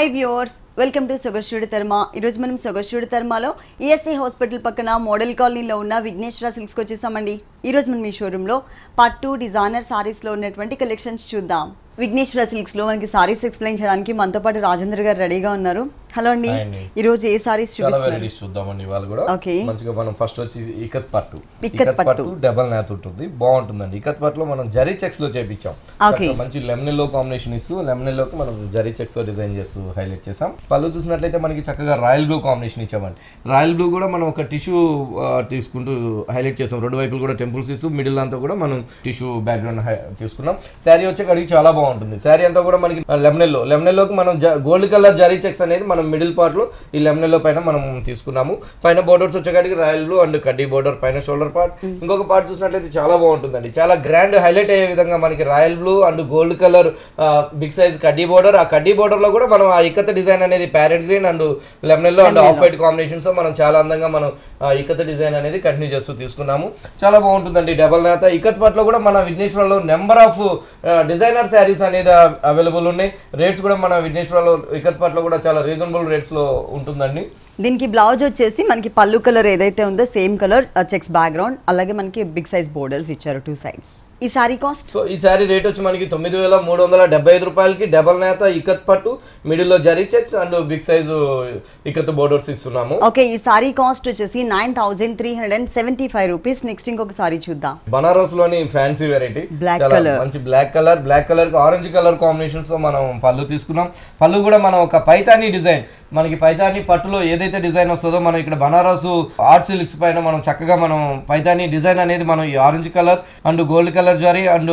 Hi viewers, welcome to Sogashudi Dharma. ఈ రోజు మనం Sogashudi Dharmalo ESI హాస్పిటల్ పక్కన మోడల్ కాలనీలో ఉన్న విఘ్నేశ్వర సిల్క్స్ కి వచ్చేసామండి. ఈ రోజు మనం ఈ షోరూమ్ లో పట్టు డిజైనర్ సారీస్ లో ఉన్నటువంటి కలెక్షన్స్ చూద్దాం. విఘ్నేశ్వర సిల్క్స్ లో మనకి సారీస్ ఎక్స్ప్లెయిన్ చేయడానికి మనతో పాటు రాజేంద్ర గారు రెడీగా ఉన్నారు. హలో అండి, ఈ రోజు ఏ సారీస్ చూపిస్తున్నారు? చూద్దామండి ఇవాళ కూడా. మంచిగా మనం ఫస్ట్ వచ్చి ఇకత్ పట్టు డబల్ నాత్ ఉంటుంది, బాగుంటుందండి. ఇకత్ పట్టులో మనం జరీ చెక్స్ లో చేపించాం. మంచి లెమనెల్లో కాంబినేషన్ ఇస్తూ లెమనెల్లోకి మనం జరీ చెక్స్ లో డిజైన్ చేస్తూ హైలైట్ చేసాం. పళ్ళు చూసినట్లయితే మనకి చక్కగా రాయల్ బ్లూ కాంబినేషన్ ఇచ్చామండి. రాయల్ బ్లూ కూడా మనం ఒక టిష్యూ తీసుకుంటూ హైలైట్ చేసాం. రెండు వైపులు కూడా టెంపుల్స్ ఇస్తూ మిడిల్ అంతా కూడా మనం టిష్యూ బ్యాక్గ్రౌండ్ తీసుకున్నాం. శారీ వచ్చే కడిగి చాలా బాగుంటుంది. శారీ అంతా కూడా మనకి లెమనెల్లోకి మనం గోల్డ్ కలర్ జరీ చెక్స్ అనేది మనం మిడిల్ పార్ట్ లో ఈ లెమనెల్లో పైన మనం తీసుకున్నాము. పైన బోర్డర్స్ వచ్చేకాడికి రాయల్ బ్లూ అండ్ కడ్డీ బోర్డర్ పైన షోల్డర్ పార్ట్. ఇంకొక పార్ట్ చూసినట్లయితే చాలా బాగుంటుందండి. చాలా గ్రాండ్ హైలైట్ అయ్యే విధంగా మనకి royal blue and gold colour big size కడ్డీ బోర్డర్. ఆ కడ్డీ బోర్డర్ లో కూడా మనం ఆ ఇకత్ డిజైన్ అనేది parrot green and lemon yellow and off white combinations తో మనం చాలా అందంగా మనం ఇకత్ డిజైన్ అనేది కంటిన్యూ చేస్తూ తీసుకున్నాము. చాలా బాగుంటుందండి. డబల్ నాత ఇకత్ పట్లో కూడా మన విఘ్నేశ్వరలో నెంబర్ ఆఫ్ డిజైనర్ శారీస్ అనేది అవైలబుల్ ఉన్నాయి. రేట్స్ కూడా మన విఘ్నేశ్వరలో ఇకత్ పట్లో కూడా చాలా రీజనబుల్ రేట్స్ లో ఉంటుందండి. దీనికి బ్లౌజ్ వచ్చేసి మనకి పళ్ళు కలర్ ఏదైతే ఉందో సేమ్ కలర్ చెక్స్ బ్యాక్గ్రౌండ్, అలాగే మనకి బిగ్ సైజ్ బోర్డర్స్ ఇచ్చారు టూ సైడ్స్. ఈ సారీ కాస్ట్, సో ఈ సారీ రేట్ వచ్చి మనకి 9,375 రూపాయలకి డబల్ నేత ఇకత్ పట్టు, మిడిల్ లో zari checks and big size ikat borders ఇస్తున్నాము. ఓకే, ఈ సారీ కాస్ట్ వచ్చేసి 9,375 రూపీస్. నెక్స్ట్ ఇంకొక సారీ చూద్దాం. బనారస్ లోని ఫ్యాన్సీ వెరైటీ, బ్లాక్ కలర్, మంచి బ్లాక్ కలర్ కి ఆరెంజ్ కలర్ కాంబినేషన్స్ తో మనం పళ్ళు తీసుకున్నాం. పళ్ళు కూడా మనం ఒక పైతానీ డిజైన్, మనకి పైతానీ పట్టులో ఏదైతే డిజైన్ వస్తుందో మనం ఇక్కడ బనారస్ ఆర్ట్ సిల్క్స్ పైన మనం చక్కగా మనం పైతానీ డిజైన్ అనేది మనం ఈ orange colour and gold colour zari and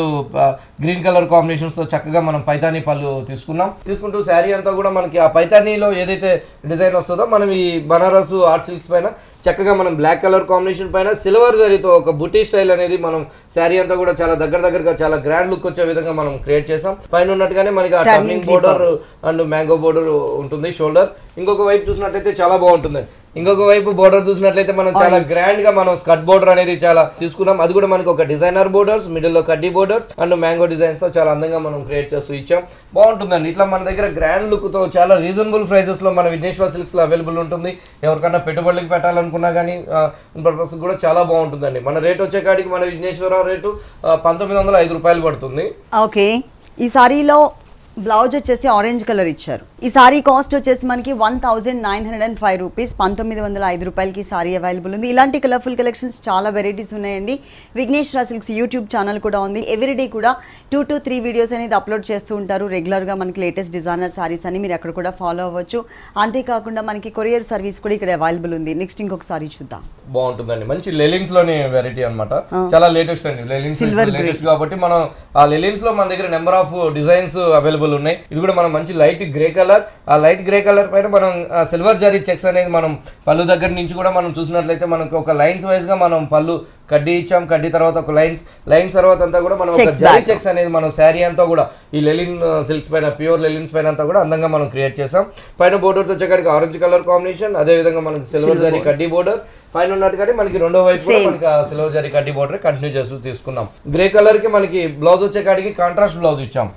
green colour combinations తో చక్కగా మనం పైతానీ పళ్ళు తీసుకుంటూ శారీ అంతా కూడా మనకి ఆ పైతానీలో ఏదైతే డిజైన్ వస్తుందో మనం ఈ బనారస్ ఆర్ట్ సిల్క్స్ పైన చక్కగా మనం బ్లాక్ కలర్ కాంబినేషన్ పైన సిల్వర్ జరీతో ఒక బుటీ స్టైల్ అనేది మనం శారీ అంతా కూడా చాలా దగ్గరగా చాలా గ్రాండ్ లుక్ వచ్చే విధంగా మనం క్రియేట్ చేసాం. పైన ఉన్నట్టుగానే మనకి ఆ turning border and mango border ఉంటుంది షోల్డర్. ఇంకొక వైపు చూసినట్లయితే చాలా బాగుంటుంది. ఇంకొక వైపు బోర్డర్ చూసినట్లయితే మనం చాలా గ్రాండ్ గా మనం స్కర్ట్ బోర్డర్ అనేది చాలా తీసుకున్నాం. అది కూడా మనకి ఒక డిజైనర్ బోర్డర్స్, మిడిల్ లో కడ్డీ బోర్డర్స్ అండ్ మ్యాంగో డిజైన్స్ తో చాలా అందంగా మనం క్రియేట్ చేస్తూ ఇచ్చాం. బాగుంటుందండి. ఇట్లా మన దగ్గర గ్రాండ్ లుక్ తో చాలా రీజనబుల్ ప్రైసెస్ లో మన విఘ్నేశ్వర సిల్క్స్ లో అవైలబుల్ ఉంటుంది. ఎవరికైనా పెట్టుబడులకు పెట్టాలనుకున్నా కానీ పర్పస్ కూడా చాలా బాగుంటుందండి. మన రేట్ వచ్చే కాడికి మన విఘ్నేశ్వర రేటు 1,905 రూపాయలు పడుతుంది. ఓకే, ఈ సారీలో బ్లౌజ్ వచ్చేసి ఆరెంజ్ కలర్ ఇచ్చారు. ఈ సారీ కాస్ట్ వచ్చేసి మనకి 1,905 రూపీస్, 1,905 రూపాయలకి సారీ అవైలబుల్ ఉంది. ఇలాంటి కలర్ఫుల్ కలెక్షన్స్ చాలా వెరైటీస్ ఉన్నాయండి. విఘ్నేశ్వర సిల్క్స్ యూట్యూబ్ ఛానల్ కూడా ఉంది. ఎవ్రీడే కూడా 2 to 3 వీడియోస్ అనేది అప్లోడ్ చేస్తూ ఉంటారు. రెగ్యులర్గా మనకి లేటెస్ట్ డిజైనర్ సారీస్ అని మీరు అక్కడ కూడా ఫాలో అవ్వచ్చు. అంతేకాకుండా మనకి కొరియర్ సర్వీస్ కూడా ఇక్కడ అవైలబుల్ ఉంది. నెక్స్ట్ ఇంకొక సారీ చూద్దాం. బాగుంటుందండి. మంచి లెలిన్స్ లోని వెరైటీ అనమాట. చాలా లేటెస్ట్ అండి. లెలిన్స్ లేటెస్ట్ కాబట్టి మనం ఆ లెలిన్స్ లో మన దగ్గర నెంబర్ ఆఫ్ డిజైన్స్ అవైలబుల్ ఉన్నాయి. ఇది కూడా మనం మంచి లైట్ గ్రే కలర్, ఆ లైట్ గ్రే కలర్ పైన మనం సిల్వర్ జరీ చెక్స్ అనేది మనం పళ్ళు దగ్గర నుంచి కూడా మనం చూసినట్లయితే మనకు ఒక లైన్స్ వైజ్ గా మనం పళ్ళు కడ్డీ ఇచ్చాం. కడ్డీ తర్వాత ఒక లైన్స్ తర్వాత అంతా కూడా మనం ఒక జరీ చెక్స్ అనేది మనం శారీ అంతా కూడా ఈ లెలిన్ సిల్క్స్ పైన, ప్యూర్ లెలిన్స్ పైన అంతా కూడా అందంగా మనం క్రియేట్ చేసాం. పైన బోర్డర్స్ వచ్చేకాడికి ఆరెంజ్ కలర్ కాంబినేషన్, అదే విధంగా మనకి సిల్వర్ జరీ కడ్డీ బోర్డర్ పైన ఉన్నట్టుగానే మనకి రెండో వైపు కూడా మనకి సిల్వర్ జరీ కడ్డీ బోర్డర్ కంటిన్యూ చేస్తూ తీసుకున్నాం. గ్రే కలర్ కి మనకి బ్లౌజ్ వచ్చే కాడికి కాంట్రాస్ట్ బ్లౌజ్ ఇచ్చాం.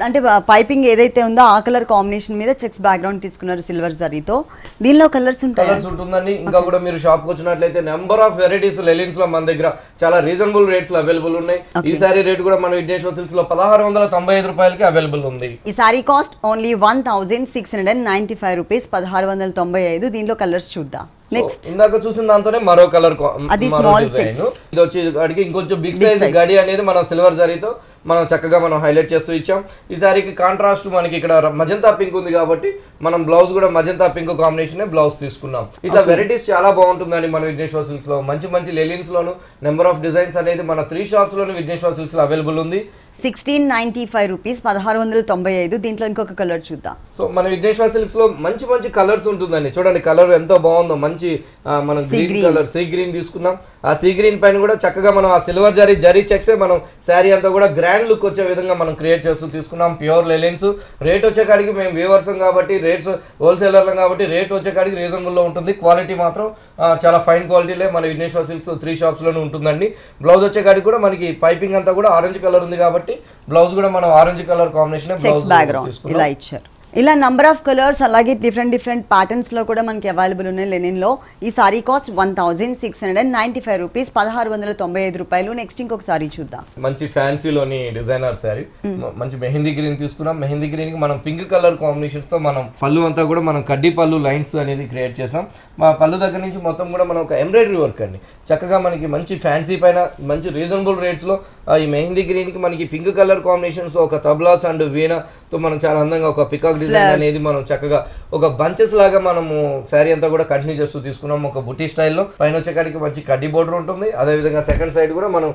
అంటే పైపింగ్ ఏదైతే ఉందో ఆ కలర్ కాంబినేషన్ మీద చెక్స్ బ్యాక్గ్రౌండ్ తీసుకున్నారు సిల్వర్ జరీతో. దీనిలో కలర్స్ ఉంటుందండి. ఇంకా కూడా మీరు షాప్ కి వచ్చినట్లయితే నెంబర్ ఆఫ్ వెరైటీస్ లెలిన్స్ లో మన దగ్గర చాలా రీజనబుల్ రేట్స్ లో అవైలబుల్ ఉన్నాయి. ఈ సారీ రేట్ కూడా మన విఘ్నేశ్వర సిల్క్స్ లో 1,695 రూపాయలకి అవైలబుల్ ఉంది. ఈ సారీ కాస్ట్ ఓన్లీ 1,695 రూపీస్, 1,695. దీనిలో కలర్స్ చూద్దాం. నెక్స్ట్ ఇందాక చూసిన దాంతోనే మరో కలర్, ఇది వచ్చి అడిగి ఇంకొంచెం బిగ్ సైజ్ గడి అనేది మనం సిల్వర్ జరీతో మనం చక్కగా మనం హైలైట్ చేస్తూ ఇచ్చాం. ఈ సారీకి కాంట్రాస్ట్ మనకి ఇక్కడ మజంతా పింక్ ఉంది కాబట్టి మనం బ్లౌజ్ కూడా మజంతా పింక్ కాంబినేషన్ బ్లౌజ్ తీసుకున్నాం. ఇట్లా వెరైటీస్ చాలా బాగుంటుందండి మన విఘ్నేశ్వర సిల్క్స్ లో. మంచి లెలిన్స్ లోను నెంబర్ ఆఫ్ డిజైన్స్ అనేది మన 3 షాప్స్ లోను విఘ్నేశ్వర సిల్క్స్ లో అవైలబుల్ ఉంది. 1,695 రూపీస్, 1,695. దీంట్లో ఇంకొక కలర్ చూద్దాం. సో మన విఘ్నేశ్వర సిల్క్స్ లో మంచి కలర్స్ ఉంటుందండి. చూడండి కలర్ ఎంతో బాగుందో. మంచి మనం గ్రీన్ కలర్, సీ గ్రీన్ తీసుకున్నాం. ఆ సీ గ్రీన్ పైన కూడా చక్కగా మనం ఆ సిల్వర్ జరీ చెక్సే మనం శారీ అంతా కూడా గ్రాండ్ లుక్ వచ్చే విధంగా మనం క్రియేట్ చేస్తూ తీసుకున్నాం. ప్యూర్ లెలిన్స్. రేట్ వచ్చే కాడికి మేము వ్యూవర్స్ కాబట్టి రేట్స్ హోల్సేలర్లం కాబట్టి రేట్ వచ్చే కాడికి రీజనబుల్ లో ఉంటుంది. క్వాలిటీ మాత్రం చాలా ఫైన్ క్వాలిటీలే మన విఘ్నేశ్వర సిల్క్స్ 3 షాప్స్ లోనే ఉంటుందండి. బ్లౌజ్ వచ్చే కాడికి కూడా మనకి పైపింగ్ అంతా కూడా ఆరెంజ్ కలర్ ఉంది కాబట్టి బ్లౌజ్ కూడా మనం orange colour combination blouse background ఇలా ఇచ్చారు. ఇలా నంబర్ ఆఫ్ కలర్స్ అలాగే డిఫరెంట్ ప్యాటర్న్స్ లో కూడా మనకి అవైలబుల్ ఉన్నాయి లెనిన్ లో. ఈ సారీ కాస్ట్ 1695 రూపీస్, 1695 రూపాయలు. నెక్స్ట్ ఇంకొక సారీ చూద్దాం. మంచి ఫ్యాన్సీలోని డిజైనర్ సారీ, మంచి మెహందీ గ్రీన్ తీసుకున్నాం. మెహందీ గ్రీన్ కి మనం పింక్ కలర్ కాంబినేషన్స్ తో మనం పళ్ళు అంతా కూడా మనం కడ్డీ పళ్ళు లైన్స్ అనేది క్రియేట్ చేసాం. మా పళ్ళు దగ్గర నుంచి మొత్తం కూడా మనం ఒక ఎంబ్రాయిడరీ వర్క్ అండి, చక్కగా మనకి మంచి ఫ్యాన్సీ పైన మంచి రీజనబుల్ రేట్స్ లో ఈ మెహందీ గ్రీన్ కి మనకి పింక్ కలర్ కాంబినేషన్స్ ఒక తబ్లాస్ అండ్ వీణతో మనం చాలా అందంగా ఒక పికాక్ డిజైన్ అనేది మనం చక్కగా ఒక బంచెస్ లాగా మనము శారీ అంతా కూడా కంటిన్యూ చేస్తూ తీసుకున్నాం. ఒక బుటీ స్టైల్లో పైన వచ్చేకాడికి మంచి కడ్డీ బోర్డర్ ఉంటుంది. అదేవిధంగా సెకండ్ సైడ్ కూడా మనం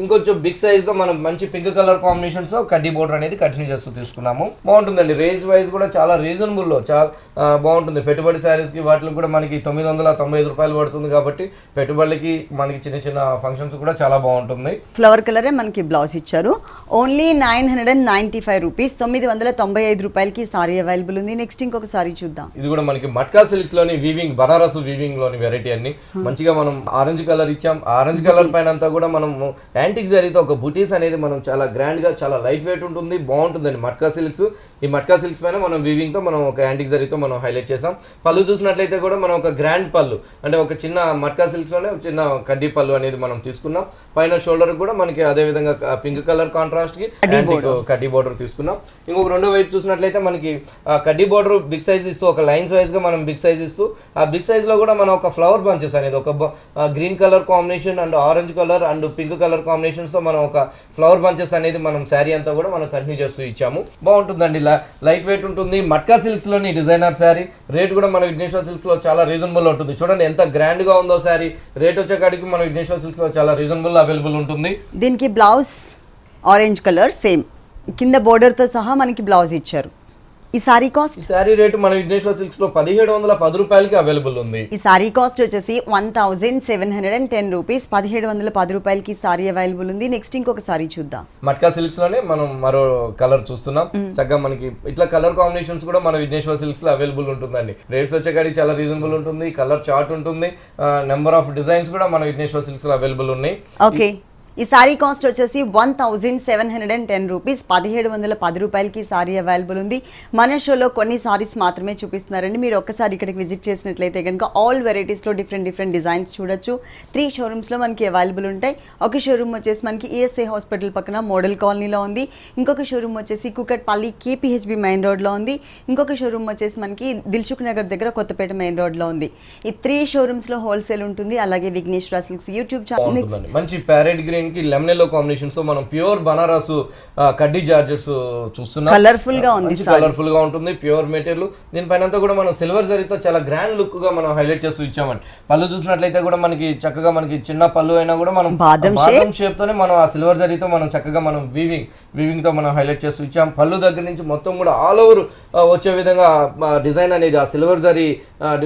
ఇంకొంచెం బిగ్ సైజ్ తో మనం మంచి పింక్ కలర్ కాంబినేషన్స్ తో కడ్డీ బోర్డర్ అనేది కంటిన్యూ చేస్తూ తీసుకున్నాము. బాగుంటుందండి, రేంజ్ వైజ్ కూడా చాలా రీజనబుల్ లో చాలా బాగుంటుంది. పెట్టుబడి శారీస్ కి వాటికి కూడా మనకి 995 రూపాయలు పడుతుంది కాబట్టి పెట్టుబడికి మనకి చిన్న చిన్న ఫంక్షన్స్ కూడా చాలా బాగుంటుంది. ఫ్లవర్ కలరే మనకి బ్లౌజ్ ఇచ్చారు. ఓన్లీ 995 రూపీస్, 995 రూపాయలకి సారీ అవైలబుల్ ఉంది. నెక్స్ట్ ఇంకొక సారీ చూద్దాం. ఇది కూడా మనకి మట్కా సిల్క్స్ లోని వీవింగ్, బనారస్ వీవింగ్ లోని వెరైటీ అన్ని మంచిగా మనం ఆరెంజ్ కలర్ ఇచ్చాం. ఆరెంజ్ కలర్ పైన అంతా కూడా మనం యాంటిక్ జరీతో ఒక బుటీస్ అనేది మనం చాలా గ్రాండ్ గా చాలా లైట్ వెయిట్ ఉంటుంది, బాగుంటుందండి మట్కా సిల్క్స్. ఈ మట్కా సిల్క్స్ పైన మనం వీవింగ్ తో మనం ఒక యాంటిక్ జరీతో మనం హైలైట్ చేసాం. పళ్ళు చూసినట్లయితే కూడా మనం ఒక గ్రాండ్ పళ్ళు అంటే ఒక చిన్న మట్కా సిల్క్స్ లోనే చిన్న కడ్డీ పళ్ళు అనేది మనం తీసుకున్నాం. పైన షోల్డర్ కూడా మనకి అదే విధంగా పింక్ కలర్ కాంట్రాస్ట్ కి కడ్డీ బోర్డర్ తీసుకున్నాం. ఇంకొక రెండో వైపు చూసినట్లయితే మనకి కడ్డీ బోర్డర్ బిగ్ సైజ్ ఇస్తూ ఒక లైన్స్ వైజ్ గా మనం బిగ్ సైజ్ ఇస్తూ ఆ బిగ్ సైజ్ లో కూడా మనం ఒక ఫ్లవర్ బంచెస్ అనేది ఒక green colour combination and orange colour and pink colour combinations తో మనం ఒక ఫ్లవర్ బంచెస్ అనేది మనం శారీ అంతా కూడా మనం కంటిన్యూ చేస్తూ ఇచ్చాము. బాగుంటుందండి, లైట్ వెయిట్ ఉంటుంది. మట్కా సిల్క్స్ లోని డిజైనర్ శారీ, రేట్ కూడా మన విఘ్నేశ్వర సిల్క్స్ లో చాలా రీజనబుల్ ఉంటుంది. చూడండి ఎంత గ్రాండ్ గా ఉందో శారీ. రేట్ వచ్చేకాడికి మన విఘ్నేశ్వర సిల్క్స్ లో చాలా రీజనబుల్ అవైలబుల్ ఉంటుంది. దీనికి బ్లౌజ్ ఆరెంజ్ కలర్ సేమ్ కింద బోర్డర్ తో సహా మనకి బ్లౌజ్ ఇచ్చారు. ఈ సారీ కాస్ట్, ఈ సారీ రేటు మన విఘ్నేశ్వర సిల్క్స్ లో 1710 రూపాయలకి అవైలబుల్ ఉంది. ఈ సారీ కాస్ట్ వచ్చేసి 1710 రూపీస్, 1710 రూపాయలకి సారీ అవైలబుల్ ఉంది. నెక్స్ట్ ఇంకొక సారీ చూద్దాం. మట్కా సిల్క్స్ లోనే మనం మరో కలర్ చూస్తున్నాం. చక్కగా మనకి ఇట్లా కలర్ కాంబినేషన్స్ కూడా మన విఘ్నేశ్వర సిల్క్స్ లో అవైలబుల్ ఉంటుందండి. రేట్స్ వచ్చేకాడికి చాలా రీజనబుల్ ఉంటుంది. కలర్ చార్ట్ ఉంటుంది. నెంబర్ ఆఫ్ డిజైన్స్ కూడా మన విఘ్నేశ్వర సిల్క్స్ లో అవైలబుల్ ఉన్నాయి. ఓకే, ఈ సారీ కాస్ట్ వచ్చేసి 1710 రూపీస్, 1710 రూపాయలకి సారీ అవైలబుల్ ఉంది. మన షోలో కొన్ని సారీస్ మాత్రమే చూపిస్తున్నారండి. మీరు ఒక్కసారి ఇక్కడికి విజిట్ చేసినట్లయితే కనుక ఆల్ వెరైటీస్లో డిఫరెంట్ డిజైన్స్ చూడొచ్చు. 3 షోరూమ్స్లో మనకి అవైలబుల్ ఉంటాయి. ఒక షోరూమ్ వచ్చేసి మనకి ఈఎస్ఐ హాస్పిటల్ పక్కన మోడల్ కాలనీలో ఉంది. ఇంకొక షోరూమ్ వచ్చేసి కుకట్పల్లి కేపీహెచ్బి మెయిన్ రోడ్లో ఉంది. ఇంకొక షోరూమ్ వచ్చేసి మనకి దిల్సుఖ్ నగర్ దగ్గర కొత్తపేట మెయిన్ రోడ్లో ఉంది. ఈ 3 షోరూమ్స్లో హోల్సేల్ ఉంటుంది. అలాగే విఘ్నేశ్వర సిల్క్స్ యూట్యూబ్ ఛానల్ మంచి ప్యారెట్ గ్రీన్ కి లెమనెల్లో కాంబినేషన్స్ తో మనం ప్యూర్ బనారస్ కడ్డీ జార్జెట్స్ చూస్తున్నాం. కలర్ఫుల్ గా ఉంది, కలర్ఫుల్ గా ఉంటుంది, ప్యూర్ మెటీరియల్. దీనిపైన అంతా కూడా మనం సిల్వర్ జరీతో చాలా గ్రాండ్ లుక్ గా మనం హైలైట్ చేస్తూ ఇచ్చామండి. పళ్ళు చూసినట్లయితే కూడా మనకి చక్కగా మనకి చిన్న పళ్ళు అయినా కూడా మనం బాదం షేప్ తోనే మనం ఆ సిల్వర్ జరీతో మనం చక్కగా మనం వీవింగ్ తో మనం హైలైట్ చేస్తూ ఇచ్చాం. పళ్ళు దగ్గర నుంచి మొత్తం కూడా ఆల్ ఓవర్ వచ్చే విధంగా డిజైన్ అనేది ఆ సిల్వర్ జరీ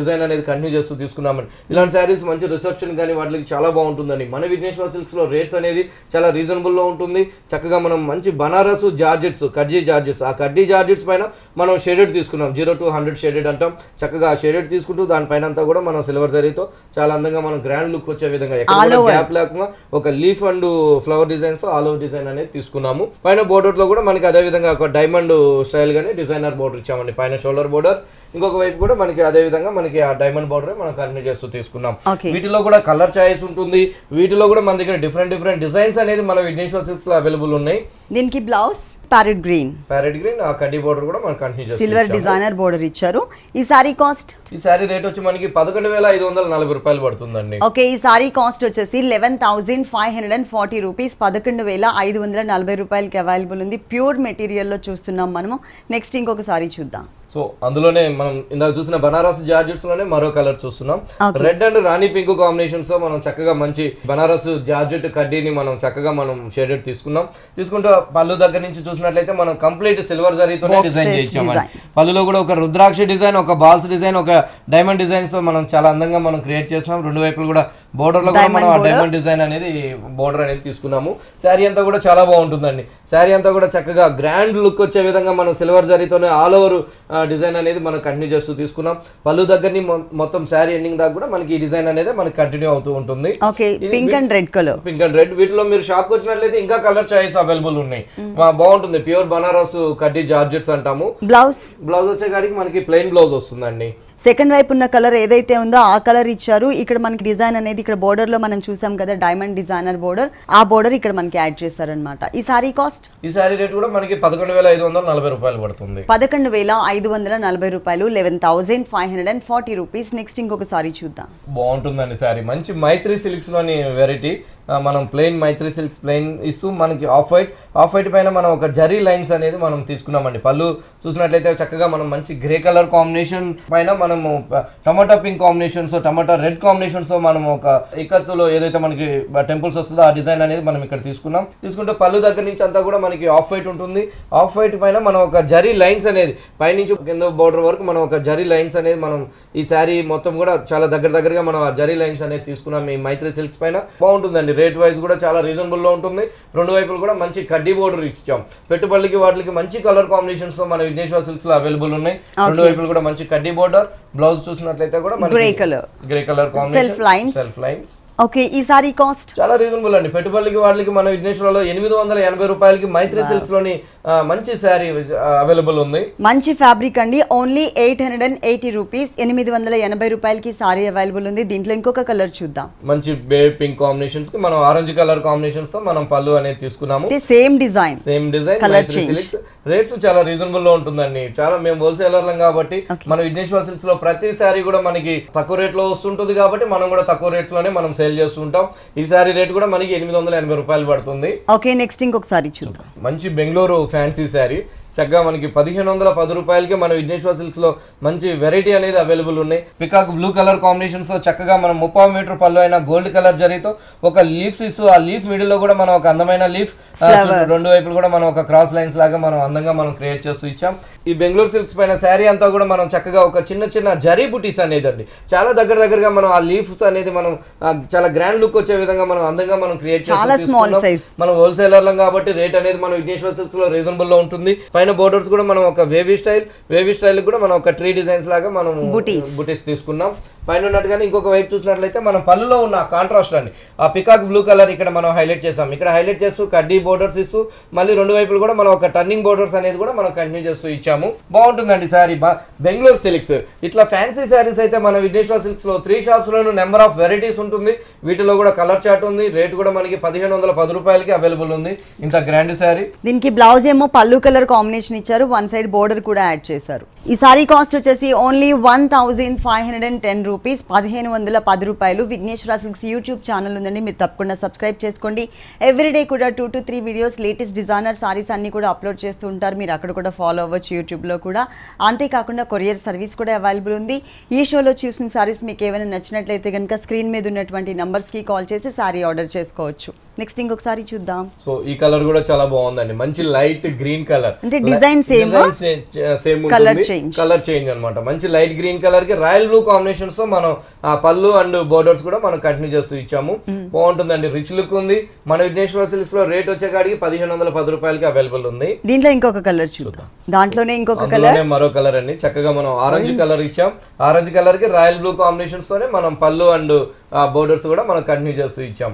డిజైన్ అనేది కంటిన్యూ చేస్తూ తీసుకున్నామండి. ఇలాంటి శారీస్ మంచి రిసెప్షన్ కానీ వాటికి చాలా బాగుంటుందండి. మన విఘ్నేశ్వర సిల్క్స్ లో రేట్స్ అనేది చాలా రీజనబుల్ లో ఉంటుంది. చక్కగా మనం మంచి బనారస్ జార్జెట్స్, కడ్డీ జార్జెట్స్, ఆ కడ్డీ జార్జెట్స్ పైన మనం షేడెడ్ తీసుకున్నాం. 0 to 100 షేడెడ్ అంటాం. చక్కగా షేడెడ్ తీసుకుంటూ దానిపైన అంతా కూడా మనం సిల్వర్ జరీతో చాలా అందంగా మనం గ్రాండ్ లుక్ వచ్చే విధంగా ఎక్కడ గ్యాప్ లేకుండా ఒక లీఫ్ అండ్ ఫ్లవర్ డిజైన్స్ తో ఆల్ ఓవర్ డిజైన్ అనేది తీసుకున్నాము. పైన బోర్డర్ లో కూడా మనకి అదే విధంగా ఒక డైమండ్ స్టైల్ గానే డిజైనర్ బోర్డర్ ఇచ్చామండి. పైన షోల్డర్ బోర్డర్, ఇంకొక వైపు కూడా మనకి అదే విధంగా మనకి ఆ డైమండ్ బోర్డర్ మనం కంటిన్యూ చేస్తూ తీసుకున్నాం. వీటిలో కూడా కలర్ చాయిస్ ఉంటుంది. వీటిలో కూడా మన దగ్గర డిఫరెంట్ డిజైన్స్ అనేది మన విఘ్నేశ్వర సిల్క్స్ లో అవైలబుల్ ఉన్నాయి. దీనికి బ్లౌజ్ ప్యారెట్ గ్రీన్ ఆ కడ్డీ బోర్డర్ కూడా మనం కంటిన్యూ చేస్తాం. సిల్వర్ డిజైనర్ బోర్డర్ ఇచ్చారు. ఈ సారీ కాస్ట్, ఈ సారీ రేట్ వచ్చి మనకి 11,540 రూపాయలు పడుతుందండి. ఓకే, ఈ సారీ కాస్ట్ వచ్చేసి 11,540 రూపీస్, 11,540 రూపాయలకి అవైలబుల్ ఉంది. ప్యూర్ మెటీరియల్ లో చూస్తున్నాం మనము. నెక్స్ట్ ఇంకొక సారీ చూద్దాం. సో అందులోనే మనం ఇందాక చూసిన బనారస్ జార్జెట్స్ లోనే మరో కలర్ చూస్తున్నాం. Red and Rani pink combinations తో మనం చక్కగా మంచి బనారస్ జార్జెట్ కడ్డీని మనం చక్కగా మనం షేడెడ్ తీసుకుంటూ పళ్ళు దగ్గర నుంచి చూసినట్లయితే మనం కంప్లీట్ సిల్వర్ జరీతోనే డిజైన్ చేయించామండి. పళ్ళులో కూడా ఒక రుద్రాక్ష డిజైన్, ఒక బాల్స్ డిజైన్, ఒక డైమండ్ డిజైన్స్ తో మనం చాలా అందంగా మనం క్రియేట్ చేసాం. రెండు వైపులు కూడా బోర్డర్ లో కూడా మనం ఆ డైమండ్ డిజైన్ అనేది బోర్డర్ అనేది తీసుకున్నాము. శారీ అంతా కూడా చాలా బాగుంటుందండి. శారీ అంతా కూడా చక్కగా గ్రాండ్ లుక్ వచ్చే విధంగా మనం సిల్వర్ జరీతోనే ఆల్ ఓవర్ డిజైన్ అనేది మనం కంటిన్యూ చేస్తూ తీసుకున్నాం. పళ్ళు దగ్గరని మొత్తం శారీ ఎండింగ్ దాకా కూడా మనకి ఈ డిజైన్ అనేది మనకి కంటిన్యూ అవుతూ ఉంటుంది. Pink and red colour, pink and red. వీటిలో మీరు షాప్ కి వచ్చినట్లయితే ఇంకా కలర్ చాయిస్ అవైలబుల్ ఉన్నాయి. బాగుంటుంది. ప్యూర్ బనారస్ కడ్డీ జార్జెట్స్ అంటాము. బ్లౌజ్ వచ్చే కాడికి మనకి ప్లెయిన్ బ్లౌజ్ వస్తుందండి. సెకండ్ వైపు ఉన్న కలర్ ఏదైతే ఉందో ఆ కలర్ ఇచ్చారు. ఇక్కడ మనకి డిజైన్ అనేది ఇక్కడ బోర్డర్ లో మనం చూసాం కదా, డైమండ్ డిజైనర్ బోర్డర్, ఆ బోర్డర్ ఇక్కడ మనకి యాడ్ చేశారనమాట. ఈ సారీ కాస్ట్, ఈ సారీ రేట్ కూడా మనకి 11,540 రూపాయలు పడుతుంది. 11,540 రూపాయలు, 11,540 రూపీస్. నెక్స్ట్ ఇంకొక సారీ చూద్దాం. బాగుంటుందండి సారీ. మంచి మైత్రి సిల్క్స్ లోని వెరైటీ. మనం ప్లెయిన్ మైత్రి సిల్క్స్ ప్లెయిన్ ఇస్తూ మనకి ఆఫ్ వైట్ పైన మనం ఒక జరీ లైన్స్ అనేది మనం తీసుకున్నామండి. పళ్ళు చూసినట్లయితే చక్కగా మనం మంచి గ్రే కలర్ కాంబినేషన్ పైన మనము టమాటా పింక్ కాంబినేషన్స్, టమాటా రెడ్ కాంబినేషన్స్ మనం ఒక ఇక్కత్తులో ఏదైతే మనకి టెంపుల్స్ వస్తుందో ఆ డిజైన్ అనేది మనం ఇక్కడ తీసుకుంటే పళ్ళు దగ్గర నుంచి అంతా కూడా మనకి ఆఫ్ వైట్ ఉంటుంది. ఆఫ్ వైట్ పైన మనం ఒక జరీ లైన్స్ అనేది పైనుంచి కింద బోర్డర్ వరకు మనం ఒక జరీ లైన్స్ అనేది మనం ఈ శారీ మొత్తం కూడా చాలా దగ్గరగా మనం ఆ జరీ లైన్స్ అనేది తీసుకున్నాం ఈ మైత్రి సిల్క్స్ పైన. బాగుంటుందండి. రేట్ వైజ్ కూడా చాలా రీజనబుల్ లో ఉంటుంది. రెండు వైపులు కూడా మంచి కడ్డీ బోర్డర్ ఇచ్చాం. పెట్టుబడికి వాటికి మంచి కలర్ కాంబినేషన్స్ తో మన విఘ్నేశ్వర సిల్క్స్ లో అవైలబుల్ ఉన్నాయి. రెండు వైపులు కూడా మంచి కడ్డీ బోర్డర్. బ్లౌజ్ చూసినట్లయితే కూడా grey colour combination, self lines. Okay, ఈ సారీ కాస్ట్ చాలా రీజనబుల్ అండి. పెట్టుబడికి వాటికి మన విఘ్నేశ్వరలో 880 రూపాయలకి మైత్రి సిల్క్స్ లోని మంచి శారీ అవైలబుల్ ఉంది. మంచి ఫ్యాబ్రిక్ అండి. ఓన్లీ 880 రూపీస్, 880 రూపాయలకి సారీ అవైలబుల్ ఉంది. దీంట్లో ఇంకొక కలర్ చూద్దాం. మంచి బేబీ పింక్ కాంబినేషన్స్ కి మనం ఆరెంజ్ కలర్ కాంబినేషన్స్ తో మనం పళ్ళు అనేది తీసుకున్నాము. Same design colour change. Rates చాలా రీజనబుల్ లో ఉంటుందండి. చాలా మేము హోల్సేలర్లం కాబట్టి మన విఘ్నేశ్వర సిల్క్స్ లో ప్రతి సారీ కూడా మనకి తక్కువ రేట్ లో వస్తుంటుంది కాబట్టి మనం కూడా తక్కువ రేట్స్ లోనే మనం సేల్ చేస్తుంటాం. ఈ సారీ రేట్ కూడా మనకి 880 రూపాయలు పడుతుంది. ఓకే, నెక్స్ట్ ఇంకొక సారీ చూద్దాం. మంచి బెంగళూరు ఫ్యాన్సీ సారీ. చక్కగా మనకి 1510 రూపాయలకి మన విఘ్నేశ్వర సిల్క్స్ లో మంచి వెరైటీ అనేది అవైలబుల్ ఉన్నాయి. పికాక్ బ్లూ కలర్ కాంబినేషన్స్ తో చక్కగా మనం 30 మీటర్ పళ్ళు అయిన గోల్డ్ కలర్ జరీతో ఒక లీఫ్స్ ఇస్తూ ఆ లీఫ్ మిడిల్ లో కూడా మనం ఒక అందమైన లీఫ్, రెండు వైపులు కూడా మనం ఒక క్రాస్ లైన్స్ లాగా మనం అందంగా మనం క్రియేట్ చేస్తూ ఇచ్చాం. ఈ బెంగళూరు సిల్క్స్ పైన శారీ అంతా కూడా మనం చక్కగా ఒక చిన్న జరీ బుటీస్ అనేది అండి చాలా దగ్గరగా మనం ఆ లీఫ్స్ అనేది మనం చాలా గ్రాండ్ లుక్ వచ్చే విధంగా మనం అందంగా మనం క్రియేట్ చేస్తాం. మనం హోల్సేలర్లం కాబట్టి రేట్ అనేది మనం విఘ్నేశ్వర సిల్క్స్ లో రీజనబుల్ లో ఉంటుంది. పైన బోర్డర్స్ కూడా మనం ఒక వేవీ స్టైల్ కూడా మనం ఒక ట్రీ డిజైన్స్ లాగా మనం బుటీస్ తీసుకున్నాం. పైన ఉన్నట్టుగానే ఇంకొక వైపు చూసినట్లయితే మనం పళ్ళులో ఉన్న కాంట్రాస్ట్ అండి ఆ పికాక్ బ్లూ కలర్ ఇక్కడ మనం హైలైట్ చేసాం. ఇక్కడ హైలైట్ చేస్తూ కడ్డీ బోర్డర్స్ ఇస్తూ మళ్ళీ రెండు వైపులు కూడా మనం ఒక టర్నింగ్ బోర్డర్స్ అనేది కూడా మనం కంటిన్యూ చేస్తూ ఇచ్చాము. బాగుంటుందండి సారీ. బెంగళూరు సిల్క్స్ ఇట్లా ఫ్యాన్సీ శారీస్ అయితే మన విఘ్నేశ్వర సిల్క్స్ లో 3 shops loan number of varieties ఉంటుంది. వీటిలో కూడా కలర్ చార్ట్ ఉంది. రేట్ కూడా మనకి 1510 రూపాయలకి అవైలబుల్ ఉంది. ఇంత గ్రాండ్ శారీ. దీనికి బ్లౌజ్ ఏమో పళ్ళు కలర్ కాంబినేషన్ ఇచ్చారు, వన్ సైడ్ బోర్డర్ కూడా యాడ్ చేశారు. ఈ సారీ కాస్ట్ వచ్చేసి ఓన్లీ 1510 రూపీస్, 1510 రూపాయలు. విఘ్నేశ్వర సిల్క్స్ యూట్యూబ్ ఛానల్ ఉందండి, మీరు తప్పకుండా సబ్స్క్రైబ్ చేసుకోండి. ఎవ్రీడే కూడా 2 to 3 videos latest designer saris అన్ని కూడా అప్లోడ్ చేస్తూ ఉంటారు. మీరు అక్కడ కూడా ఫాలో అవ్వచ్చు యూట్యూబ్లో కూడా. అంతేకాకుండా కొరియర్ సర్వీస్ కూడా అవైలబుల్ ఉంది. ఈ షోలో చూసిన సారీస్ మీకు ఏమైనా నచ్చినట్లయితే కనుక స్క్రీన్ మీద ఉన్నటువంటి నంబర్స్కి కాల్ చేసి సారీ ఆర్డర్ చేసుకోవచ్చు. నెక్స్ట్ ఇంకొకసారి చూద్దాం. సో ఈ కలర్ కూడా చాలా బాగుందండి. మంచి లైట్ గ్రీన్ కలర్, అంటే డిజైన్ సేమ్ కలర్ చేంజ్ అన్నమాట. మంచి లైట్ గ్రీన్ కలర్ కి రాయల్ బ్లూ కాంబినేషన్స్ తో మనం ఆ పళ్ళు అండ్ బోర్డర్స్ కూడా మనం కంటిన్యూ చేస్తూ ఇచ్చాము. బాగుంటుందండి. రిచ్ లుక్ ఉంది. మన విఘ్నేశ్వర సిల్క్స్ లో రేట్ వచ్చే కాడికి 1510 రూపాయలకి అవైలబుల్ ఉంది. దీంట్లో ఇంకొక కలర్ చూద్దాం. దాంట్లోనే ఇంకొక కలర్, మరో కలర్ అండి. చక్కగా మనం ఆరెంజ్ కలర్ ఇచ్చాం. ఆరెంజ్ కలర్ కి రాయల్ బ్లూ కాంబినేషన్స్ తోనే మనం పళ్ళు అండ్ బోర్డర్స్ కూడా మనం కంటిన్యూ చేస్తూ ఇచ్చాం.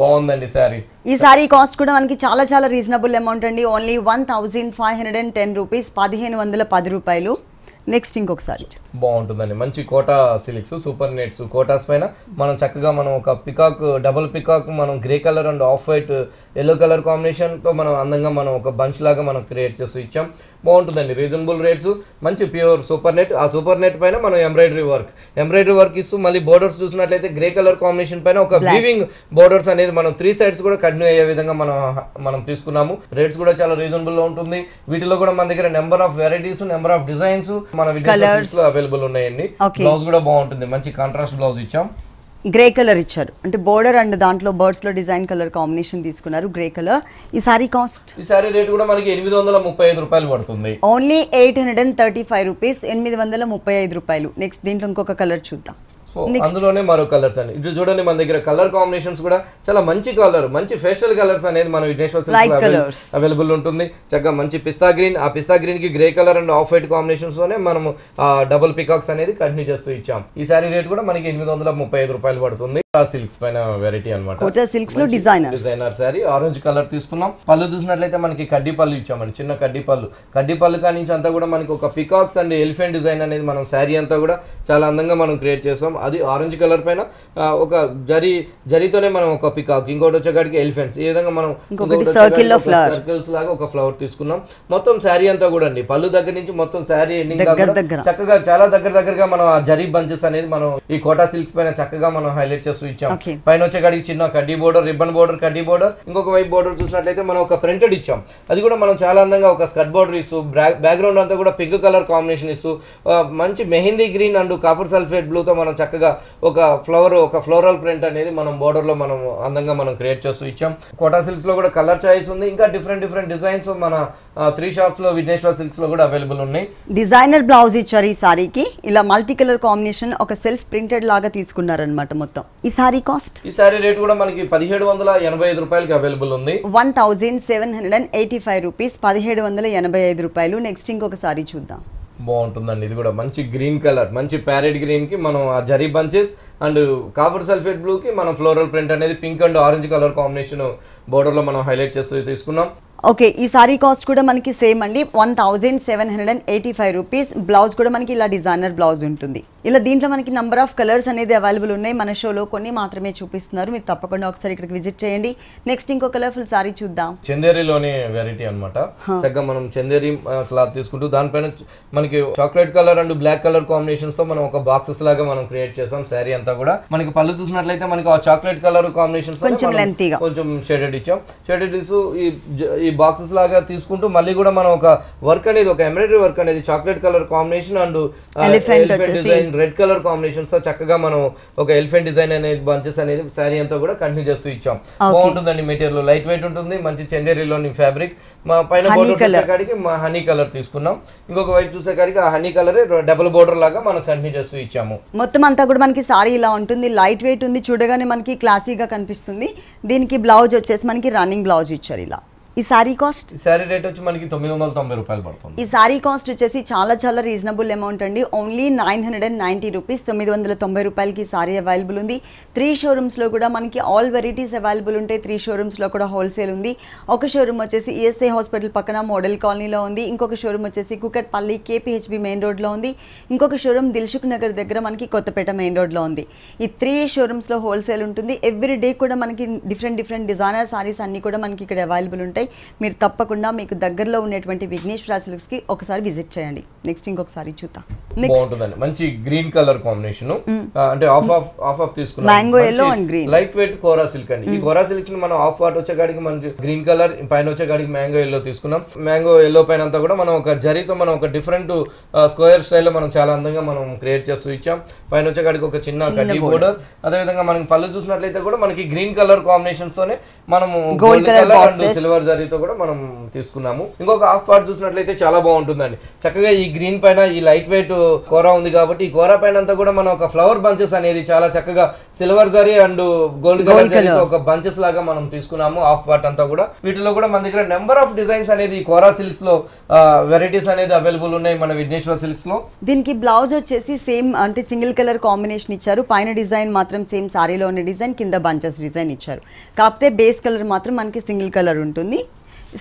బాగుందండి సారీ. ఈ సారీ కాస్ట్ కూడా మనకి చాలా రీజనబుల్ అమౌంట్ అండి. ఓన్లీ 1510 రూపీస్, 1510 రూపాయలు. నెక్స్ట్ ఇంకొకసారి బాగుంటుందండి. మంచి Kota silks, super nets Kotas పైన మనం చక్కగా మనం ఒక పికాక్, డబుల్ పికాక్ మనం grey colour and off white yellow colour combination తో మనం అందంగా మనం ఒక బంచ్ లాగా మనం క్రియేట్ చేస్తూ ఇచ్చాం. బాగుంటుందండి. రీజనబుల్ రేట్స్, మంచి ప్యూర్ సూపర్ నెట్. ఆ సూపర్ నెట్ పైన మనం ఎంబ్రాయిడరీ వర్క్ ఇస్తూ మళ్ళీ బోర్డర్స్ చూసినట్లయితే గ్రే కలర్ కాంబినేషన్ పైన ఒక వీవింగ్ బోర్డర్స్ అనేది మనం 3 sides కూడా కంటిన్యూ అయ్యే విధంగా మనం తీసుకున్నాము. రేట్స్ కూడా చాలా రీజనబుల్ లో ఉంటుంది. వీటిలో కూడా మన దగ్గర number of varieties, number of designs మన విఘ్నేశ్వర లో అవైలబుల్ ఉన్నాయండి. బ్లౌజ్ కూడా బాగుంటుంది. మంచి కాంట్రాస్ట్ బ్లౌజ్ ఇచ్చాం. గ్రే కలర్ ఇచ్చారు, అంటే బోర్డర్ అండ్ దాంట్లో బర్డ్స్ లో డిజైన్ కలర్ కాంబినేషన్ తీసుకున్నారు, గ్రే కలర్. ఈ సారీ కాస్ట్, ఈ సారీ రేట్ కూడా మనకి 835 రూపాయలు పడుతుంది. ఓన్లీ 835 రూపీస్, 835 రూపాయలు. నెక్స్ట్ దీంట్లో ఇంకొక కలర్ చూద్దాం. సో అందులోనే మరో కలర్స్ అండి. ఇటు చూడండి మన దగ్గర కలర్ కాంబినేషన్స్ కూడా చాలా మంచి కలర్, మంచి ఫేషియల్ కలర్స్ అనేది మన విఘ్నేశ్వర సిల్క్స్ అవైలబుల్ ఉంటుంది. చక్కగా మంచి పిస్తా గ్రీన్, ఆ పిస్తా గ్రీన్ కి grey colour and off white combinations లోనే మనము డబుల్ పికాక్స్ అనేది కంటిన్యూ చేస్తూ ఇచ్చాం. ఈ సారీ రేట్ కూడా మనకి 835 రూపాయలు పడుతుంది. సిల్క్స్ పైన వెరైటీ అనమాట. డిజైనర్ సారీ ఆరెంజ్ కలర్ తీసుకున్నాం. పళ్ళు చూసినట్లయితే మనకి కడ్డీ పళ్ళు ఇచ్చామండి, చిన్న కడ్డీ పళ్ళు. కడ్డీ పళ్ళు కాడి నుంచి అంతా కూడా మనకి ఒక పికాక్స్ అండ్ ఎలిఫెంట్ డిజైన్ అనేది మనం శారీ అంతా కూడా చాలా అందంగా మనం క్రియేట్ చేస్తాం. అది ఆరెంజ్ కలర్ పైన ఒక జరీతోనే మనం ఒక పికాక్, ఇంకోటి వచ్చేకాడికి ఎలిఫెంట్స్, ఈ విధంగా మనం సర్కిల్స్ లాగా ఒక ఫ్లవర్ తీసుకున్నాం. మొత్తం శారీ అంతా కూడా అండి పళ్ళు దగ్గర నుంచి మొత్తం శారీ ఎండింగ్ చక్కగా చాలా దగ్గరగా మనం ఆ జరీ బంచెస్ అనేది మనం ఈ కోటా సిల్క్స్ పైన చక్కగా మనం హైలైట్ చేస్తూ ఇచ్చాం. పైన వచ్చేకాడికి చిన్న కడ్డీ బోర్డర్, రిబ్బన్ బోర్డర్, కడ్డీ బోర్డర్, ఇంకొక వైపు బోర్డర్ చూసినట్లయితే మనం ఒక ప్రింటెడ్ ఇచ్చాం. అది కూడా మనం చాలా అందంగా ఒక స్కర్ట్ బోర్డర్ ఇస్తూ బ్యాక్గ్రౌండ్ అంతా కూడా పింక్ కలర్ కాంబినేషన్ ఇస్తూ మంచి mehndi green and copper sulphate బ్లూతో మనం చక్కగా ఒక ఫ్లోరల్ ప్రింట్ అనేది మనం బోర్డర్ లో మనం అందంగా మనం క్రియేట్ చేస్తూ ఇచ్చాం. కోటా సిల్క్స్ లో కూడా కలర్ చాయిస్ ఉంది. ఇంకా డిఫరెంట్ డిజైన్స్ మన 3 షాప్స్ లో విఘ్నేశ్వర సిల్క్స్ లో కూడా అవైలబుల్ ఉన్నాయి. డిజైనర్ బ్లౌజ్ ఇచ్చారు ఈ సారీకి. ఇలా మల్టీ కలర్ కాంబినేషన్ ఒక సెల్ఫ్ ప్రింటెడ్ లాగా తీసుకున్నారనమాట మొత్తం. ఈ సారీ కాస్ట్, ఈ సారీ రేట్ కూడా మనకి 1785 రూపాయలకి అవైలబుల్ ఉంది. 1785 రూపీస్, 1785 రూపాయలు. నెక్స్ట్ ఇంకొక సారీ చూద్దాం. బాగుంటుందండి. ఇది కూడా మంచి గ్రీన్ కలర్, మంచి ప్యారెట్ గ్రీన్ కి మనం ఆ zari bunches and copper sulphate blue కి మనం ఫ్లోరల్ ప్రింట్ అనేది pink and orange colour combination border లో మనం హైలైట్ చేస్తూ తీసుకున్నాం. ఓకే, ఈ సారీ కాస్ట్ కూడా మనకి సేమ్ అండి, 1785 రూపీస్. బ్లౌజ్ కూడా మనకి ఇలా డిజైనర్ బ్లౌజ్ ఉంటుంది. ఇలా దీంట్లో మనకి నంబర్ ఆఫ్ కలర్స్ అనేది అవైలబుల్ ఉన్నాయి. మన షోలో కొన్ని మాత్రమే చూపిస్తున్నారు, మీరు తప్పకుండా ఒకసారి ఇక్కడికి విజిట్ చేయండి. నెక్స్ట్ ఇంకో కలర్ఫుల్ సారీ చూద్దాం. చందేరిలోని వెరైటీ అనమాట. చక్కగా మనం చందేరి క్లాత్ తీసుకుంటూ దానిపైన మనకి chocolate colour and black colour combinations తో మనం ఒక బాక్సెస్ లాగా మనం క్రియేట్ చేసాం. శారీ అంతా కూడా మనకి పళ్ళు చూసినట్లయితే మనకి ఆ చాక్లెట్ కలర్ కాంబినేషన్స్ కొంచెం షేడెడ్ ఇచ్చాం. షేడెడ్ ఇస్తూ ఈ బాక్సెస్ లాగా తీసుకుంటూ మళ్ళీ కూడా మనం ఒక వర్క్ అనేది, ఒక ఎంబ్రాయిడరీ వర్క్ అనేది chocolate colour combination and elephant design red colour combinations తో చక్కగా మనం ఒక ఎలిఫెంట్ డిజైన్ అనేది బంచెస్ అనేది శారీ అంతా కూడా కంటిన్యూ చేస్తూ ఇచ్చాం. బాగుంటుందండి. మెటీరియల్ లైట్ వెయిట్ ఉంటుంది, మంచి చందేరిలోని ఫ్యాబ్రిక్. పైన బోర్డర్ కాడికి హనీ కలర్ తీసుకున్నాం. ఇంకొక వైపు చూసే కాడికి ఆ హనీ కలర్ డబుల్ బోర్డర్ లాగా మనం కంటిన్యూ చేస్తూ ఇచ్చాము. మొత్తం అంతా కూడా మనకి సారీ ఇలా ఉంటుంది, లైట్ వెయిట్ ఉంది, చూడగానే మనకి క్లాసీగా కనిపిస్తుంది. దీనికి బ్లౌజ్ వచ్చేసి మనకి రన్నింగ్ బ్లౌజ్ ఇచ్చారు. ఇలా ఈ సారీ కాస్ట్, ఈ సారీ రేట్ వచ్చి మనకి 990 రూపాయలు పడుతుంది. ఈ సారీ కాస్ట్ వచ్చేసి చాలా రీజనబుల్ అమౌంట్ అండి. ఓన్లీ 990 రూపీస్, 990 రూపాయలకి సారీ అవైలబుల్ ఉంది. 3 షోరూమ్స్ లో కూడా మనకి ఆల్ వెరైటీస్ అవైలబుల్ ఉంటాయి. 3 షోరూమ్స్ లో కూడా హోల్సేల్ ఉంది. ఒక షోరూమ్ వచ్చేసి ఈఎస్ఐ హాస్పిటల్ పక్కన మోడల్ కాలనీలో ఉంది. ఇంకొక షోరూమ్ వచ్చేసి కుకట్పల్లి కేపీహెచ్బి మెయిన్ రోడ్ లో ఉంది. ఇంకొక షోరూమ్ దిల్సుఖ్ నగర్ దగ్గర మనకి కొత్తపేట మెయిన్ రోడ్ లో ఉంది. ఈ 3 షోరూమ్స్ లో హోల్సేల్ ఉంటుంది. ఎవ్రీ డే కూడా మనకి డిఫరెంట్ డిజైనర్ సారీస్ అన్ని కూడా మనకి ఇక్కడ అవైలబుల్ ఉంటాయి. మీరు తప్పకుండా మీకు దగ్గరలో ఉన్నటువంటి విఘ్నేశ్వర సిల్క్స్ కి ఒకసారి విజిట్ చేయండి. నెక్స్ట్ ఇంకొకసారి చూద్దాం. బాగుంటుందండి. మంచి గ్రీన్ కలర్ కాంబినేషన్, అంటే ఆఫ్ తీసుకున్నాం. Mango yellow and green, light weight kora silk అండి. ఈ కోరా సిల్క్స్ ని మనం ఆఫ్ వాట్ వచ్చేకాడికి మంచి గ్రీన్ కలర్, పైన వచ్చేకాడికి మ్యాంగో ఎల్లో తీసుకున్నాం. మ్యాంగో ఎల్లో పైన అంతా కూడా మనం ఒక జరీతో మనం ఒక డిఫరెంట్ స్క్వేర్ స్టైల్ లో మనం చాలా అందంగా మనం క్రియేట్ చేస్తూ ఇచ్చాం. పైన వచ్చేకాడికి ఒక చిన్న కడ్డీ బోర్డర్. అదే విధంగా మనం పళ్ళు చూసినట్లయితే కూడా మనకి గ్రీన్ కలర్ కాంబినేషన్స్ తోనే మనము గోల్డ్ కలర్ అండ్ సిల్వర్ జరీతో కూడా మనం తీసుకున్నాము. ఇంకొక హాఫ్ పార్ట్ చూసినట్లయితే చాలా బాగుంటుందండి. చక్కగా ఈ గ్రీన్ పైన ఈ లైట్ వెయిట్ కోరా ఉంది కాబట్టి ఈ కోరా పైన అంతా కూడా మనం ఒక ఫ్లవర్ బంచెస్ అనేది చాలా చక్కగా silver zari and gold colour జరీతో ఒక బంచెస్ లాగా మనం తీసుకున్నాము. హాఫ్ పార్ట్ అంతా కూడా వీటిలో కూడా మన దగ్గర నెంబర్ ఆఫ్ డిజైన్స్ అనేది కోరా సిల్క్స్ లో వెరైటీస్ అనేది అవైలబుల్ ఉన్నాయి మన విఘ్నేశ్వర సిల్క్స్ లో. దీనికి బ్లౌజ్ వచ్చేసి సేమ్ అంటే సింగిల్ కలర్ కాంబినేషన్ ఇచ్చారు. పైన డిజైన్ మాత్రం సేమ్ సారీలో ఉన్న డిజైన్, కింద బంచెస్ డిజైన్ ఇచ్చారు. కాకపోతే బేస్ కలర్ మాత్రం మనకి సింగిల్ కలర్ ఉంటుంది.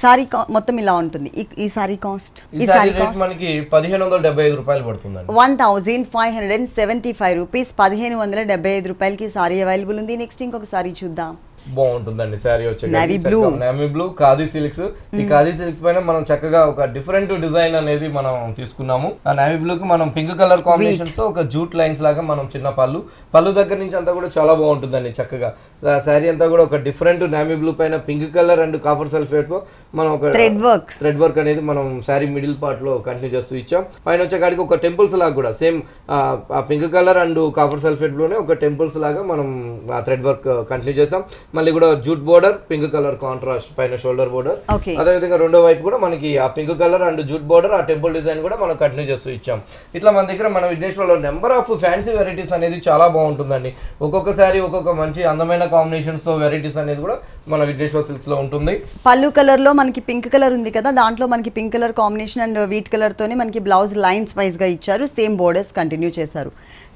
సారీ మొత్తం ఇలా ఉంటుంది. ఈ సారీ కాస్ట్, ఈ సారీ రేట్ మనకి 1575 రూపాయలు పడుతుందండి. 1575 రూపీస్, 1575 రూపాయలకి సారీ అవైలబుల్ ఉంది. నెక్స్ట్ ఇంకొక సారీ చూద్దాం. బాగుంటుందండి. శారీ వచ్చే నేవీ బ్లూ ఖాదీ సిల్క్స్. ఈ ఖాదీ సిల్క్స్ పైన మనం చక్కగా ఒక డిఫరెంట్ డిజైన్ అనేది మనం తీసుకున్నాము. ఆ నేవీ బ్లూ కి మనం పింక్ కలర్ కాంబినేషన్స్ తో ఒక జూట్ లైన్స్ లాగా మనం చిన్న పళ్ళు దగ్గర నుంచి అంతా కూడా చాలా బాగుంటుందండి. చక్కగా శారీ అంతా కూడా ఒక డిఫరెంట్ నేవీ బ్లూ పైన pink colour and copper sulphate తో మనం ఒక థ్రెడ్ వర్క్ అనేది మనం శారీ మిడిల్ పార్ట్ లో కంటిన్యూ చేస్తూ ఇచ్చాం. పైన వచ్చే కాడికి ఒక టెంపుల్స్ లాగా కూడా సేమ్ ఆ pink colour and copper sulphate లోనే ఒక టెంపుల్స్ లాగా మనం ఆ థ్రెడ్ వర్క్ కంటిన్యూ చేసాం. మళ్ళీ కూడా jute border pink colour contrast పైన షోల్డర్ బోర్డర్, అదే విధంగా రెండో వైపు కూడా మనకి ఆ pink colour and jute border ఆ టెంపుల్ డిజైన్ కూడా మనం కంటిన్యూ చేస్తూ ఇచ్చాం. ఇట్లా మన దగ్గర మన విఘ్నేశ్వర్లో నెంబర్ ఆఫ్ ఫ్యాన్సీ వెరైటీస్ అనేది చాలా బాగుంటుందండి. ఒక్కొక్కసారి ఒక్కొక్క మంచి అందమైన కాంబినేషన్స్ తో వెరైటీస్ అనేది కూడా మన విఘ్నేశ్వర్ సిల్క్స్ లో ఉంటుంది. పళ్ళు కలర్ లో మనకి పింక్ కలర్ ఉంది కదా, దాంట్లో మనకి pink colour combination and wheat colour తోనే మనకి బ్లౌజ్ లైన్స్ వైజ్ గా ఇచ్చారు, సేమ్ బోర్డర్స్ కంటిన్యూ చేశారు.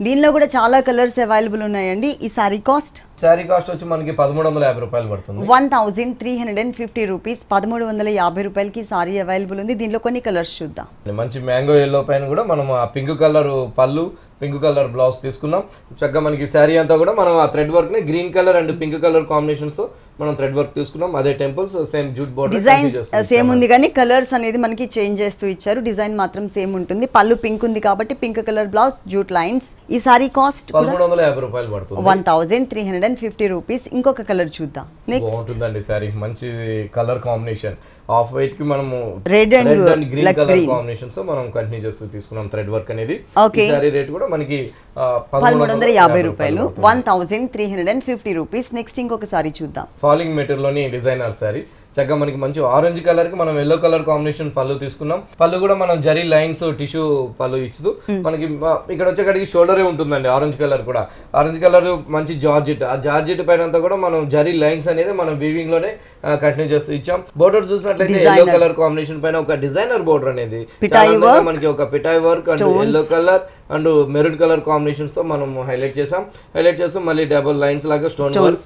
దీనిలో కూడా చాలా కలర్స్ అవైలబుల్ ఉన్నాయండి. ఈ సారీ కాస్ట్ వచ్చి మనకి 1350 రూపాయలు పడుతుంది. 1350 రూపీస్, 1350 రూపాయలకి సారీ అవైలబుల్ ఉంది. దీనిలో కొన్ని కలర్స్ చూద్దాం. మంచి మ్యాంగో ఎల్లో పైన కూడా మనం ఆ పింక్ కలర్ పళ్ళు పింక్ కలర్ బ్లౌజ్ తీసుకున్నాం. చక్కగా మనకి శారీ అంతా కూడా మనం ఆ థ్రెడ్ వర్క్ ని green colour and pink colour combinations తో మనం థ్రెడ్ వర్క్ తీసుకున్నాం. అదే temples same jute border design same ఉంది కానీ కలర్స్ అనేది మనకి చేంజ్ చేస్తూ ఇచ్చారు. డిజైన్ మాత్రం సేమ్ ఉంటుంది. పళ్ళు పింక్ ఉంది కాబట్టి pink colour blouse jute lines. ఈ సారీ కాస్ట్ 1350 రూపాయలు పడుతుంది. 1350 రూపీస్. ఇంకొక కలర్ చూద్దాం. నెక్స్ట్ బాగుంటుందండి సారీ, మంచి కలర్ కాంబినేషన్ ఆఫ్ వైట్ కి మనము red and green colour combinations మనం కంటిన్యూ చేస్తూ తీసుకున్నాం థ్రెడ్ వర్క్ అనేది. ఈ సారీ రేట్ కూడా మనకి 1350 రూపాయలు, 1350 రూపీస్. నెక్స్ట్ ఇంకొక సారీ చూద్దాం. ఫాలింగ్ మెటీరియల్ లోని డిజైనర్ సారీ. చక్కగా మనకి మంచి ఆరెంజ్ కలర్ కి మనం ఎల్లో కలర్ కాంబినేషన్ పళ్ళు తీసుకున్నాం. పళ్ళు కూడా మనం జరీ లైన్స్ టిష్యూ పళ్ళు ఇచ్చు మనకి ఇక్కడ వచ్చేకాడికి షోల్డరే ఉంటుందండి. ఆరెంజ్ కలర్ కూడా ఆరెంజ్ కలర్ మంచి జార్జెట్, ఆ జార్జెట్ పైన అంతా కూడా మనం జరీ లైన్స్ అనేది మనం వీవింగ్ లోనే కంటిన్యూ చేస్తూ ఇచ్చాం. బోర్డర్ చూసినట్లయితే ఎల్లో కలర్ కాంబినేషన్ పైన ఒక డిజైనర్ బోర్డర్ అనేది మనకి ఒక పిటాయి work and yellow colour and maroon colour combinations తో మనం హైలైట్ చేసాం. హైలైట్ చేస్తూ మళ్ళీ డబుల్ లైన్స్ లాగా స్టోన్ వర్క్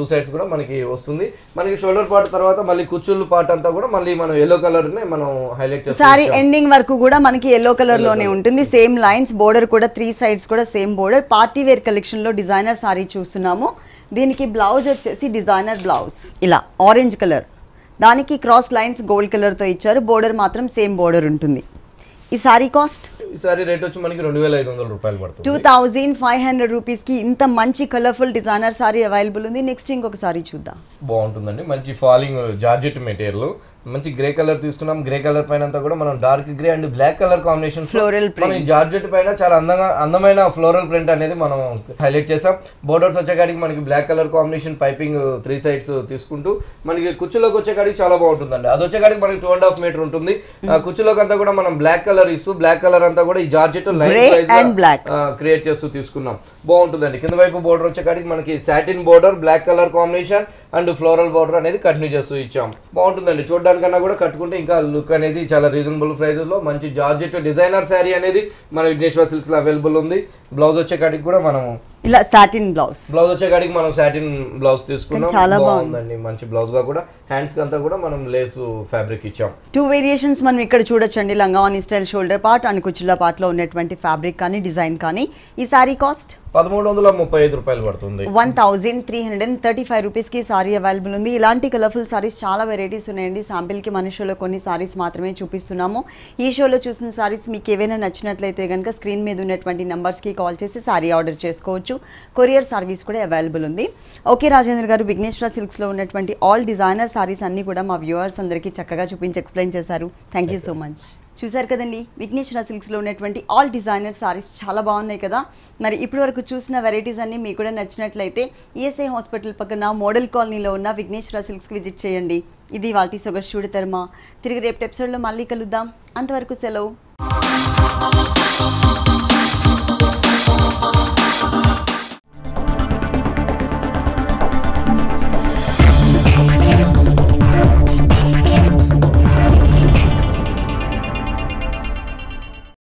టూ సైడ్స్ కూడా మనకి వస్తుంది. మనకి షోల్డర్ పార్ట్ తర్వాత మళ్ళీ కుచ్చుళ్ళు పార్ట్ అంతా కూడా మళ్ళీ మనం ఎల్లో కలర్ నే మనం హైలైట్ చేస్తాం. సారీ ఎండింగ్ వరకు కూడా మనకి ఎల్లో కలర్ లోనే ఉంటుంది. సేమ్ లైన్స్, బోర్డర్ కూడా 3 సైడ్స్ కూడా same border. Party wear collection లో డిజైనర్ సారీ చూస్తున్నాము. దీనికి బ్లౌజ్ వచ్చేసి డిజైనర్ బ్లౌజ్ ఇలా ఆరెంజ్ కలర్, దానికి క్రాస్ లైన్స్ గోల్డ్ కలర్ తో ఇచ్చారు. బోర్డర్ మాత్రం సేమ్ బోర్డర్ ఉంటుంది. ఈ సారీ కాస్ట్ ఈ సారీ రేట్ వచ్చి మనకి 2500 రూపాయలు పడుతుంది. 2500 రూపీస్ కి ఇంత మంచి కలర్ఫుల్ డిజైనర్ సారీ అవైలబుల్ ఉంది. నెక్స్ట్ ఇంకొక సారీ చూద్దాం. బాగుంటుందండి, మంచి ఫాలింగ్ జార్జెట్ మెటీరియల్, మంచి గ్రే కలర్ తీసుకున్నాం. గ్రే కలర్ పైన అంతా కూడా మనం dark grey and black colour combination floral print, ఈ జార్జెట్ పైన చాలా అందమైన ఫ్లోరల్ ప్రింట్ అనేది మనం హైలైట్ చేసాం. బోర్డర్స్ వచ్చేకాడికి మనకి black colour combination piping 3 sides తీసుకుంటూ మనకి కుచ్చులోకి వచ్చేకాడికి చాలా బాగుంటుందండి. అది వచ్చేకాడికి మనకి 2.5 మీటర్ ఉంటుంది. కుచ్చులోకి అంతా కూడా మనం బ్లాక్ కలర్ ఇస్తూ బ్లాక్ కలర్ అంతా కూడా ఈ జార్జెట్ లైన్ క్రియేట్ చేస్తూ తీసుకున్నాం. బాగుంటుందండి. కింద వైపు బోర్డర్ వచ్చేకాడికి మనకి satin border black colour combination and floral border అనేది కంటిన్యూ చేస్తూ ఇచ్చాం. బాగుంటుందండి. చూడడానికన్నా కూడా కట్టుకుంటే ఇంకా లుక్ అనేది చాలా రీజనబుల్ ప్రైసెస్ లో మంచి జార్జెట్ డిజైనర్ శారీ అనేది మన విఘ్నేశ్వర్ సిల్క్స్ లో అవైలబుల్ ఉంది. బ్లౌజ్ వచ్చేకాడికి కూడా మనం ఇలా సాటిన్ బ్లౌజ్ వచ్చేకాడికి మనం సాటిన్ బ్లౌజ్ తీసుకున్నాం. చాలా బాగుందండి, మంచి బ్లౌజ్ గా కూడా హ్యాండ్స్ కి అంతా కూడా మనం లేస్ ఫ్యాబ్రిక్ ఇచ్చాం. 2 వేరియేషన్స్ మనం ఇక్కడ చూడొచ్చండి. లంగావని స్టైల్ షోల్డర్ పార్ట్ అండ్ కుచ్చుల పార్ట్ లో ఉన్నటువంటి ఫ్యాబ్రిక్ కానీ డిజైన్ కానీ. ఈ సారీ కాస్ట్ 1335 రూపాయలు పడుతుంది. 1335 రూపీస్ కి సారీ అవైలబుల్ ఉంది. ఇలాంటి కలర్ఫుల్ సారీస్ చాలా వెరైటీస్ ఉన్నాయండి. శాంపిల్ కి మన షోలో కొన్ని సారీస్ మాత్రమే చూపిస్తున్నాము. ఈ షోలో చూసిన సారీస్ మీకు ఏవైనా నచ్చినట్లయితే కనుక స్క్రీన్ మీద ఉన్నటువంటి నంబర్స్ కి కాల్ చేసి సారీ ఆర్డర్ చేసుకోవచ్చు. కొరియర్ సర్వీస్ కూడా అవైలబుల్ ఉంది. ఓకే రాజేంద్ర గారు, విఘ్నేశ్వర సిల్క్స్ లో ఉన్నటువంటి ఆల్ డిజైనర్ సారీస్ అన్ని కూడా మా వ్యూవర్స్ అందరికీ చక్కగా చూపించి ఎక్స్ప్లెయిన్ చేశారు. Thank you so much. చూసారు కదండి, విఘ్నేశ్వర సిల్క్స్లో ఉన్నటువంటి ఆల్ డిజైనర్ సారీస్ చాలా బాగున్నాయి కదా. మరి ఇప్పటి వరకు చూసిన వెరైటీస్ అన్నీ మీకు కూడా నచ్చినట్లయితే ఈఎస్ఐ హాస్పిటల్ పక్కన మోడల్ కాలనీలో ఉన్న విఘ్నేశ్వర సిల్క్స్కి విజిట్ చేయండి. ఇది వాటి సొగసు చూడతరమా. తిరిగి రేపు ఎపిసోడ్లో మళ్ళీ కలుద్దాం. అంతవరకు సెలవు.